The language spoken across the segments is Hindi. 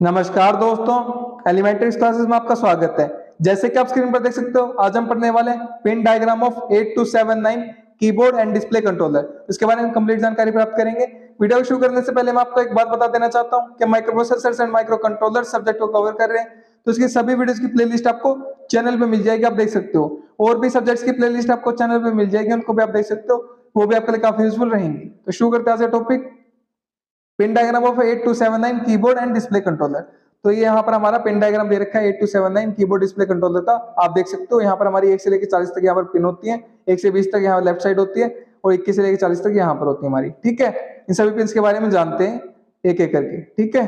नमस्कार दोस्तों, एलिमेंट्री क्लासेस में आपका स्वागत है। जैसे कि आप स्क्रीन पर देख सकते हो, आज हम पढ़ने वाले हैं pin diagram of 8279 keyboard and display controller. इसके बारे में कंप्लीट जानकारी प्राप्त करेंगे। वीडियो को शुरू करने से पहले मैं आपको एक बात बता देना चाहता हूं कि micro processors and micro controller subject को कवर कर रहे हैं, तो इसकी सभी वीडियोस की प्लेलिस्ट आपको चैनल पे मिल जाएगी, आप देख सकते हो। और भी सब्जेक्ट्स की प्लेलिस्ट आपको चैनल पे मिल जाएगी, उनको भी आप देख सकते हो, वो भी आपके लिए काफी यूजफुल रहेंगी। तो शुरू करते हैं आज का topic, pin diagram of 8279 keyboard and display controller. तो ये यहाँ पर हमारा पिन डायग्राम दे रखा है 8279 कीबोर्ड डिस्प्ले कंट्रोलर का। आप देख सकते हो यहाँ पर हमारी 1 से लेकर 40 तक यहाँ पर पिन होती है, 1 से 20 तक यहाँ लेफ्ट साइड होती है, और 21 से लेकर 40 तक यहाँ पर होती है हमारी। ठीक है, इन सभी पिन के बारे में जानते हैं एक एक करके। ठीक है,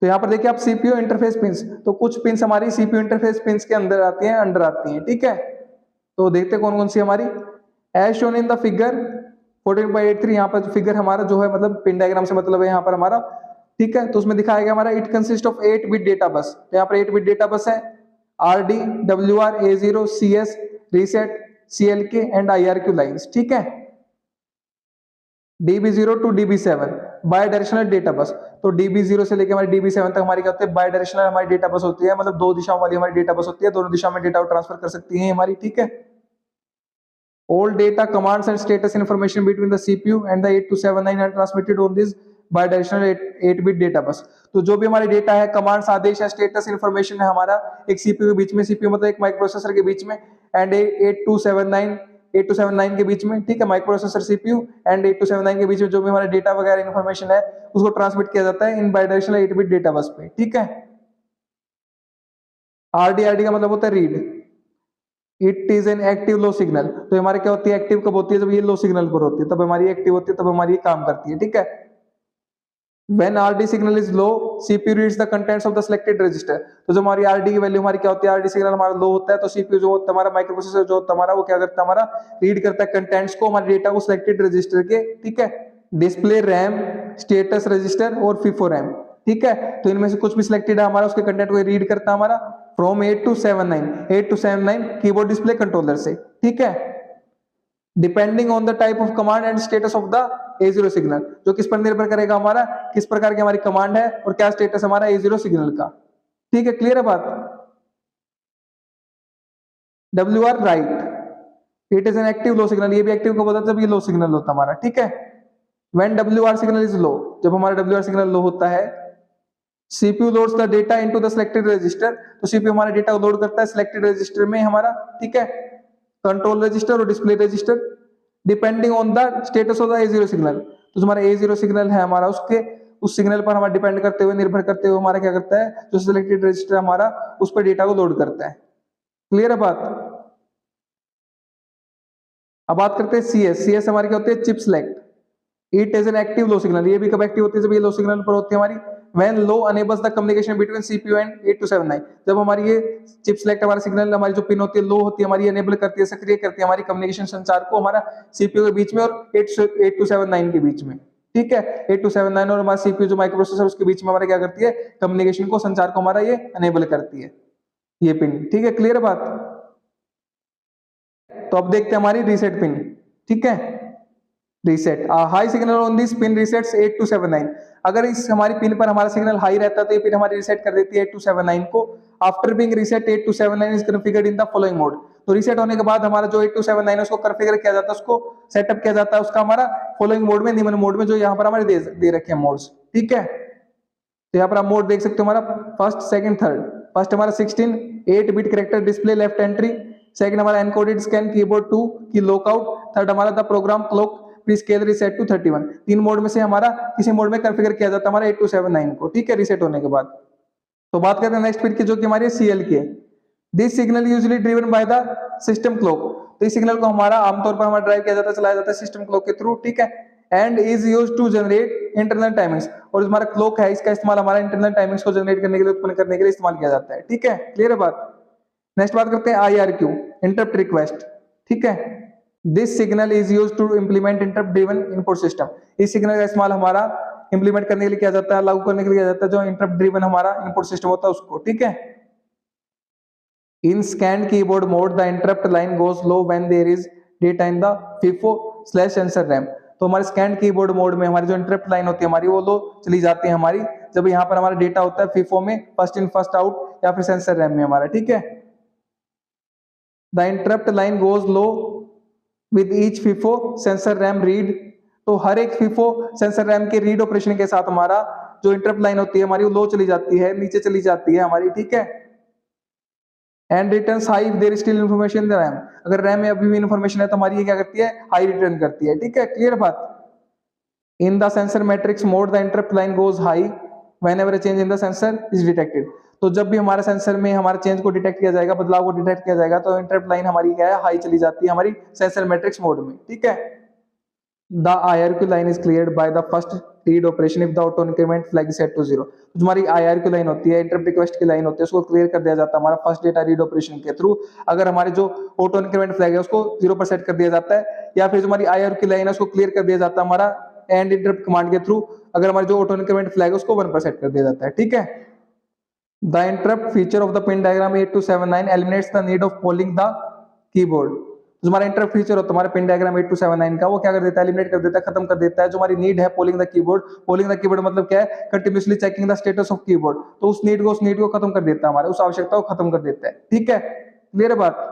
तो यहाँ पर देखिए आप सीपीयू इंटरफेस पिंस, तो कुछ पिन हमारी सीपीयू इंटरफेस पिंस के अंदर आती हैं, अंडर आती हैं। ठीक है, तो देखते हैं कौन कौन सी हमारी। As shown in the figure 14.83, यहाँ पर फिगर हमारा जो है मतलब पिन डायग्राम से मतलब है यहाँ पर हमारा। ठीक है, तो उसमें दिखाया गया हमारा it consist of 8 bit data bus. तो यहाँ पर 8 बिट डेटा बस है, आरडी, डब्ल्यूआर, ए0, CS, reset, CLK and IRQ lines. ठीक है, DB0 to DB7 bye directional data bus. तो DB0 से लेकर हमारी DB7 तक हमारी क्या होती है, बाय डायरेक्शनल हमारी डेटा बस होती है, मतलब दो दिशाओं वाली हमारी डेटा बस होती है, दोनों दिशाओं में डेटा को ट्रांसफर कर सकती है हमारी। ठीक है, all data commands and status information between the CPU and the 8279 are transmitted on this bidirectional 8-bit data bus। तो जो भी हमारे डेटा है, कमांड्स, आदेश है, स्टेटस इंफॉर्मेशन है हमारा एक सीपीयू के बीच में, सीपीयू मतलब एक माइक्रोप्रोसेसर के बीच में, एंड 8279 के बीच में। ठीक है, माइक्रोप्रोसेसर सीपीयू एंड 8279 के बीच में जो भी हमारा डेटा वगैरह इंफॉर्मेशन है उसको ट्रांसमिट किया जाता है इन बाइडायरेक्शनल 8-bit डेटा बस पे। ठीक है, आरडी का मतलब होता है read. It is an active low signal. तो हमारे क्या होती है, एक्टिव कब होती है, जब ये लो सिग्नल पर होती है, तब हमारी एक्टिव होती है, तब हमारी काम करती है। ठीक है, when RD signal is low, CPU reads the contents of the selected register। तो जो हमारी RD की वैल्यू हमारी क्या होती है, RD सिग्नल हमारा लो होता है, तो CPU जो होता है हमारा माइक्रोप्रोसेसर जो होता है हमारा, वो क्या करता है, हमारा रीड करता है कंटेंट्स को, हमारे डेटा को सिलेक्टेड रजिस्टर के। ठीक है, डिस्प्ले रैम, स्टेटस रजिस्टर और फिफो रैम। ठीक है, तो इनमें से कुछ भी सिलेक्टेड है हमारा, उसके कंटेंट को रीड करता है हमारा फ्रॉम 8279 कीबोर्ड डिस्प्ले कंट्रोलर से। ठीक है, depending on the type of command and status of the A0 signal, जो किस पर निर्भर करेगा हमारा, किस प्रकार की हमारी कमांड है और क्या स्टेटस हमारा A0 सिग्नल का। ठीक है, क्लियर है बात। WR right, it is an active low signal, ये भी एक्टिव कब होता है, जब ये लो सिग्नल होता है हमारा। ठीक है, when WR signal is low, जब हमारा WR सिग्नल लो होता है, CPU loads the data into the selected register. तो CPU हमारा डेटा को लोड करता है सिलेक्टेड रजिस्टर में हमारा। ठीक है, कंट्रोल रजिस्टर और display register, depending on the status of the A0 signal. तो हमारा A0 सिग्नल है हमारा, उसके उस सिग्नल पर हमारा डिपेंड करते हुए, निर्भर करते हुए हमारा क्या करता है, जो सिलेक्टेड रजिस्टर हमारा उस पर डेटा को लोड करता है। क्लियर है बात। अब बात करते हैं CS हमारी क्या होती है, chip select. It is an active low signal, ये भी कब एक्टिव होती है, जब ये लो सिग्नल पर होती है हमारी। When low enables the communication between CPU and 8279, जब हमारी ये चिप सेलेक्ट हमारा सिग्नल, हमारी जो पिन होती है लो होती है हमारी, अनेबल करती है, सक्रिय करती है हमारी कम्युनिकेशन संचार को हमारा सीपीयू के बीच में और 8279 के बीच में। ठीक है, 8279 और हमारा सीपीयू जो माइक्रोप्रोसेसर उसके बीच में हमारा क्या करती है, कम्युनिकेशन को, संचार को हमारा ये अनेबल करती है ये पिन। ठीक है, क्लियर बात। तो अब देखते हैं हमारी रीसेट पिन। ठीक है, reset high signal on this pin resets 8279। अगर इस हमारी पिन पर हमारा सिग्नल हाई रहता है तो ये पिन हमारी रीसेट कर देती है 8279 को। After being reset 8279 is configured in the following mode. तो रीसेट होने के बाद हमारा जो 8279 है उसको कॉन्फ़िगर किया जाता है, उसको सेटअप किया जाता है उसका हमारा फॉलोइंग मोड में, निम्न मोड में, जो यहाँ पर हमारे दे रखे हैं मोड्स। ठीक है, तो यहाँ पर आप मोड देख सकते हो हमारा फर्स्ट, सेकंड, थर्ड। फर्स्ट हमारा 16 8 bit character display left entry, second हमारा encoded scan keyboard 2 key lockout, third हमारा the program clock prescale reset to 31। तीन मोड में से हमारा किसी मोड में कॉन्फ़िगर किया जाता है हमारा 8279 को। ठीक है, रीसेट होने के बाद। तो बात करते हैं नेक्स्ट पिन की, जो कि हमारी CL की है। This signal usually driven by the system clock. तो इस सिग्नल को हमारा आमतौर पर हमारा ड्राइव किया जाता है, चलाया जाता है सिस्टम क्लॉक के थ्रू। ठीक है, and is used to generate internal timings. और हमारा क्लॉक है, इसका इस्तेमाल हमारा इंटरनल टाइमिंग्स को जनरेट करने के लिए, उत्पन्न करने के लिए इस्तेमाल किया जाता है। ठीक है, क्लियर है बात। नेक्स्ट बात करते हैं IRQ, इंटरप्ट रिक्वेस्ट। ठीक है, this signal is used to implement interrupt driven input system. इस सिग्नल का इस्तेमाल हमारा इंप्लीमेंट करने के लिए किया जाता है, लागू करने के लिए किया जाता है जो इंटरप्ट ड्रिवन हमारा इनपुट सिस्टम होता है उसको। ठीक है, in scan keyboard mode the interrupt line goes low when there is data in the FIFO sensor RAM. तो हमारे स्कैन कीबोर्ड मोड में हमारी जो इंटरप्ट लाइन होती है हमारी, वो लो चली जाती है हमारी जब यहाँ पर हमारा डेटा होता है FIFO में फर्स्ट इन फर्स्ट आउट या फिर सेंसर रैम में हमारा, ठीक है। The interrupt line goes low with each FIFO sensor RAM read, तो हर एक FIFO सेंसर रैम के रीड ऑपरेशन के साथ हमारा जो इंटरप्ट लाइन होती है हमारी वो लो चली जाती है, नीचे चली जाती है हमारी, ठीक है। And returns high if there is still information in the RAM, अगर रैम में अभी भी इंफॉर्मेशन है तो हमारी ये क्या करती है, हाई रिटर्न करती है, ठीक है। क्लियर बात। In the sensor matrix mode the interrupt line goes high whenever a change in the sensor is detected, तो जब भी हमारा सेंसर में हमारे चेंज को डिटेक्ट किया जाएगा, बदलाव को डिटेक्ट किया जाएगा, तो इंटरप्ट लाइन हमारी क्या है, हाई चली जाती है हमारी सेंसर मैट्रिक्स मोड में, ठीक है। The IRQ line is cleared by the first read operation if the auto increment flag set to 0, तो हमारी IRQ लाइन होती है, इंटरप्ट रिक्वेस्ट की लाइन होती है, उसको क्लियर कर दिया जाता है हमारा फर्स्ट डेटा रीड ऑपरेशन के थ्रू, अगर हमारे जो ऑटो इंक्रीमेंट फ्लैग है उसको 0 पर सेट कर दिया जाता है, या फिर जो हमारी IRQ लाइन है उसको क्लियर कर दिया जाता है हमारा एंड इंटरप्ट कमांड के थ्रू, अगर हमारे जो ऑटो इंक्रीमेंट फ्लैग है उसको 1 पर सेट कर दिया जाता है, ठीक है। The interrupt feature of the pin diagram 8279 eliminates the need of polling the keyboard, जो हमारा इंटरप्ट फीचर होता है हमारे पिन डायग्राम 8279 का, वो क्या कर देता है, एलिमिनेट कर देता है, खत्म कर देता है जो हमारी नीड है polling the keyboard. Polling the keyboard मतलब क्या है, continuously checking the status of keyboard, तो उस नीड को खत्म कर देता है हमारे, उस आवश्यकता को खत्म कर देता है, ठीक है। क्लियर बात।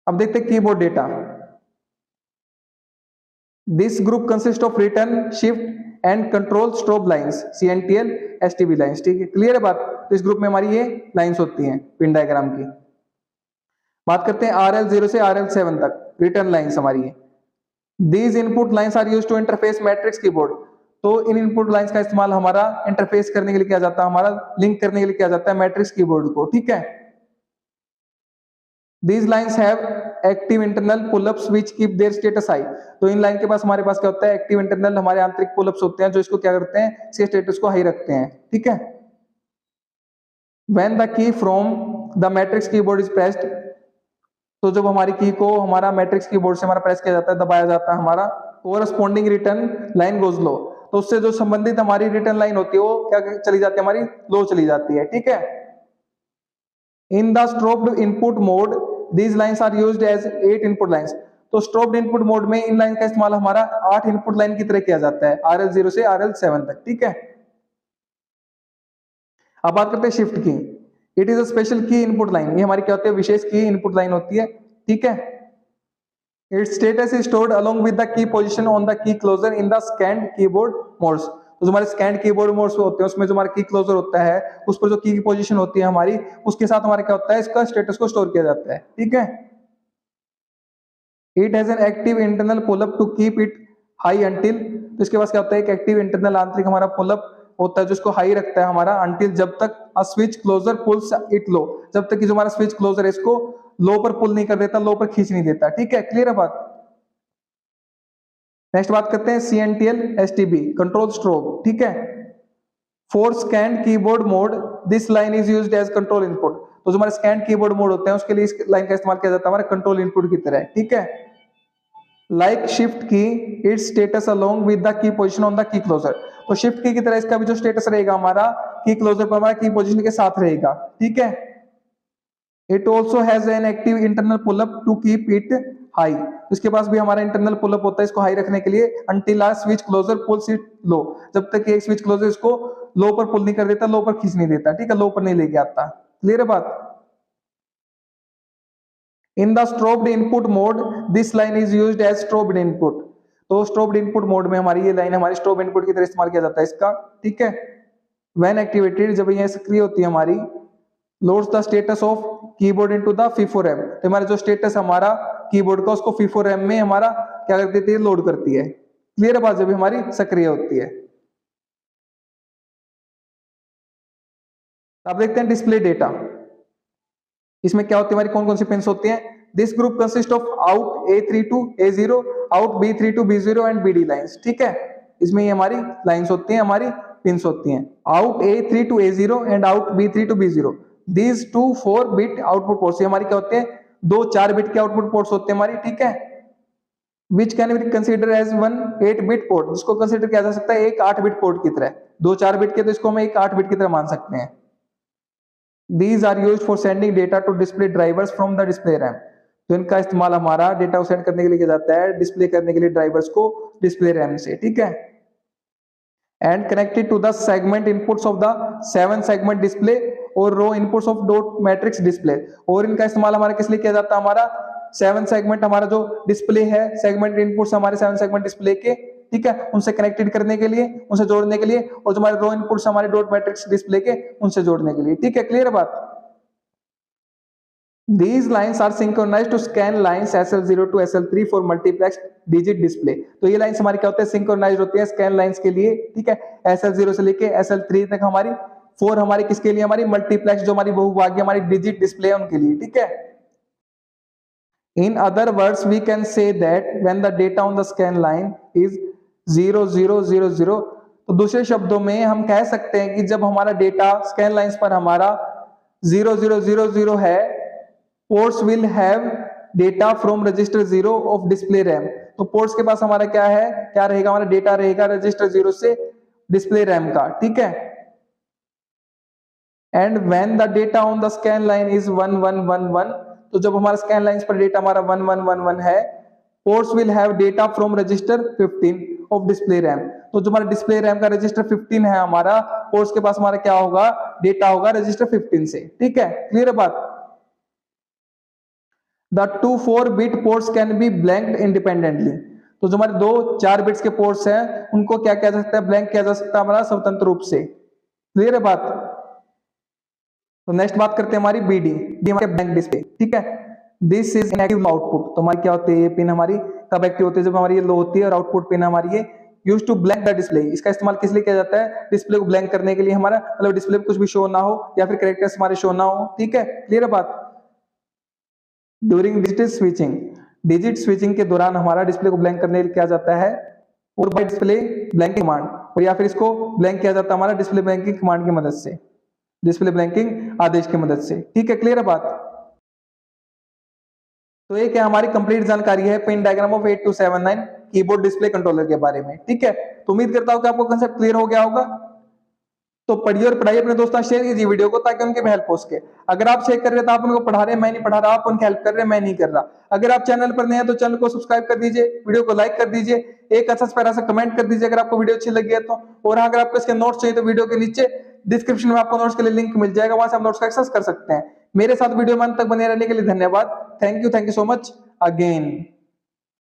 अब देखते हैं keyboard data. This group consist of return, shift and control strobe lines, CNTL STB lines, ठीक है। क्लियर है बात। तो इस ग्रुप में हमारी ये लाइंस होती हैं पिन डायग्राम की। बात करते हैं RL0 से RL7 तक रिटर्न लाइंस हमारी है। These input lines are used to interface matrix keyboard, तो इन इनपुट लाइंस का इस्तेमाल हमारा इंटरफेस करने के लिए किया जाता है, हमारा लिंक करने के लिए किया जाता है मैट्रिक्स कीबोर्ड को, ठीक है। These lines have active internal pull-ups which keep their status high, तो इन लाइन के पास हमारे पास क्या होता है, एक्टिव इंटरनल हमारे आंतरिक पुल-अप्स होते हैं जो इसको क्या करते हैं, इसके स्टेटस को हाई रखते हैं, ठीक है। When the key from the matrix keyboard is pressed, तो जब हमारी की को हमारा मैट्रिक्स कीबोर्ड से हमारा प्रेस किया जाता है, दबाया जाता है हमारा, कोरस्पॉन्डिंग रिटर्न लाइन गोज लो, तो उससे जो संबंधित हमारी रिटर्न लाइन होती है वो क्या चली जाती है, हमारी लो चली जाती है, ठीक है। In the strobed input mode these lines are used as 8 input lines, तो स्ट्रोब्ड इनपुट मोड में इन लाइन का इस्तेमाल हमारा 8 इनपुट लाइन की तरह किया जाता है RL0 से RL7 तक, ठीक है। अब बात करते हैं शिफ्ट की। इट इज अ स्पेशल की इनपुट लाइन, ये हमारी क्या होती है, विशेष की इनपुट लाइन होती है, ठीक है। Its status is stored along with the key position on the key closure in the scanned keyboard modes, तो जो हमारे स्कैन्ड कीबोर्ड मोड्स होते हैं उसमें जो हमारा की क्लोजर होता है उस पर जो की की पोजीशन होती है हमारी, उसके साथ हमारा क्या होता है, इसका स्टेटस को स्टोर किया जाता है, ठीक है। It has an active internal pull up to keep it high until, तो इसके पास क्या होता है, एक एक्टिव इंटरनल आंतरिक हमारा पुल-अप होता है जो इसको हाई रखता है हमारा अंटिल, जब तक a switch closure pulls it low, जब तक कि जो हमारा स्विच क्लोजर है इसको लो पर पुल नहीं कर देता, लो पर खींच नहीं देता, ठीक है। क्लियर है बात। नेक्स्ट बात करते हैं CNTL STB कंट्रोल स्ट्रोब, ठीक है। For scanned keyboard mode this line is used as control input, तो जो हमारे स्कैन्ड कीबोर्ड मोड होते हैं उसके लिए इस लाइन का इस्तेमाल किया जाता है हमारे कंट्रोल इनपुट की तरह, ठीक है। Like shift key its status along with the key position on the key closure, तो शिफ्ट की तरह इसका भी जो स्टेटस रहेगा हमारा की क्लोजर पर हमारा की पोजीशन के साथ रहेगा, ठीक है। It also has an active internal pull up to keep it high, इसके पास भी हमारा इंटरनल पुल-अप होता है इसको हाई रखने के लिए, until a switch closure pulls it low, जब तक ये स्विच क्लोजर इसको लो पर पुल नहीं कर देता, लो पर खींच नहीं देता, ठीक है, लो पर नहीं लेके आता। क्लियर है बात। In the strobed input mode this line is used as strobed input, तो स्ट्रोब्ड इनपुट मोड में हमारी ये लाइन हमारी स्ट्रोब इनपुट की तरह इस्तेमाल किया जाता है इसका, ठीक है। व्हेन एक्टिवेटेड, जब ये सक्रिय होती है हमारी, loads the status of keyboard into the FIFO RAM, तो हमारा जो स्टेटस हमारा कीबोर्ड का उसको FIFO रैम में हमारा क्या कर देती है, लोड करती है। क्लियर है बात, जब हमारी सक्रिय होती है। अब देखते हैं डिस्प्ले डेटा, इसमें क्या होती है हमारी कौन कौन सी पिन्स होती हैं। This group consist of out A3 to A0, out B3 to B0 and BD lines, ठीक है। इसमें ये हमारी लाइंस होती हैं, हमारी पिन्स होती हैं, out A3 to A0 and out B3 to B0। These 2 4 bit output ports, हमारी क्या होते हैं, 2 4 बिट के आउटपुट पोर्ट्स होते हैं हमारी, ठीक है। Which can be considered as 1 8 bit port, जिसको कंसीडर किया जा सकता है एक 8 बिट पोर्ट की तरह, 2 4 बिट के तो इसको हम एक 8 बिट की तरह मान सकते हैं। These are used for sending data to display drivers from the display RAM, तो इनका इस्तेमाल हमारा डेटा को सेंड करने के लिए किया जाता है, डिस्प्ले करने के लिए ड्राइवर्स को डिस्प्ले रैम से, ठीक है। and connected to the segment inputs of the 7 segment display और row inputs of dot matrix display. और इनका इस्तेमाल हमारा किस लिए किया जाता है, हमारा 7 सेगमेंट हमारा जो डिस्प्ले है, सेगमेंट इनपुट्स हमारे 7 सेगमेंट डिस्प्ले के, ठीक है, उनसे कनेक्टेड करने के लिए, उनसे जोड़ने के लिए, और जो हमारे रो इनपुट्स हमारे डॉट मैट्रिक्स डिस्प्ले के, उनसे जोड़ने के लिए। ठीक है, क्लियर बात। These lines are synchronized to scan lines SL0 to SL3 for multiplex digit display। तो ये लाइंस हमारी क्या होते हैं, सिंक्रोनाइज होती है स्कैन लाइंस के लिए। ठीक है, SL0 से लेके SL3 तक हमारी 4 हमारी किसके लिए, हमारी मल्टीप्लेक्स जो हमारी बहुभागी हमारी डिजिट डिस्प्ले है उनके लिए। ठीक है, in other words we can say that when the data on the scan line is 0 0 0 0, तो दूसरे शब्दों में हम कह सकते हैं कि जब हमारा डेटा स्कैन लाइंस पर हमारा 0 0 0 0 है, ports will have data from register 0 of display RAM। तो ports के पास हमारा क्या है, क्या रहेगा, हमारा डेटा रहेगा रजिस्टर 0 से डिस्प्ले रैम का। ठीक है, and when the data on the scan line is 1 1 1 1, तो जब हमारा स्कैन लाइंस पर डेटा हमारा 1 1 1 1 है, ports will have data from register 15 of display RAM। तो जो हमारा डिस्प्ले रैम का रजिस्टर 15 है हमारा, ports के पास हमारा क्या होगा, डेटा होगा रजिस्टर 15 से। ठीक है, क्लियर बात। The 2 4-bit ports can be blanked independently। तो जो हमारे 2 4 बिट्स के पोर्ट्स हैं उनको क्या किया जा सकता है, ब्लैंक किया जा सकता है हमारा स्वतंत्र रूप से। क्लियर है बात। तो नेक्स्ट बात करते हैं हमारी BD, हमारे ब्लैंक डिस्प्ले। ठीक है, दिस इज इनएक्टिव आउटपुट। तो हमारी क्या होती है, ये पिन हमारी कब एक्टिव होती है, जब हमारी ये लो होती है, और आउटपुट पिन हमारी ये use to blank the display. इसका इस्तेमाल किस लिए किया जाता है, डिस्प्ले को ब्लैंक करने के लिए, हमारा मतलब डिस्प्ले पे कुछ भी शो ना हो या फिर कैरेक्टर्स हमारे शो ना हो। ठीक है, क्लियर है बात। ड्यूरिंग डिजिट स्विचिंग के दौरान हमारा डिस्प्ले को ब्लैंक करने के लिए किया जाता है और बाय डिस्प्ले ब्लैंकिंग कमांड, और या फिर इसको ब्लैंक किया जाता है हमारा डिस्प्ले ब्लैंकिंग कमांड की मदद से, डिस्प्ले ब्लैंकिंग आदेश की मदद से। ठीक है, क्लियर है बात। तो ये क्या हमारी कंप्लीट जानकारी है pin diagram of 8279 keyboard display controller के बारे में। ठीक है, तो उम्मीद करता हूं कि आपको कांसेप्ट क्लियर हो गया होगा। तो पढ़िए और पढ़ाइए, अपने दोस्तों शेयर कीजिए वीडियो को ताकि उनकी भी हेल्प हो सके। अगर आप शेयर कर रहे हैं तो आप उनको पढ़ा रहे हैं, मैं नहीं पढ़ा रहा, आप उनकी हेल्प कर रहे हैं, मैं नहीं कर रहा। अगर आप चैनल पर नए हैं तो चैनल को सब्सक्राइब कर दीजिए, वीडियो को लाइक कर दीजिए, एक अच्छा प्यारा सा कमेंट कर दीजिए अगर आपको वीडियो अच्छी लगी है तो। और अगर आपको इसके नोट्स चाहिए तो वीडियो के नीचे डिस्क्रिप्शन में आपको नोट्स के लिए लिंक मिल जाएगा, वहां से आप नोट्स का एक्सेस कर सकते हैं। मेरे साथ वीडियो में अंत तक बने रहने के लिए धन्यवाद। Thank you so much again.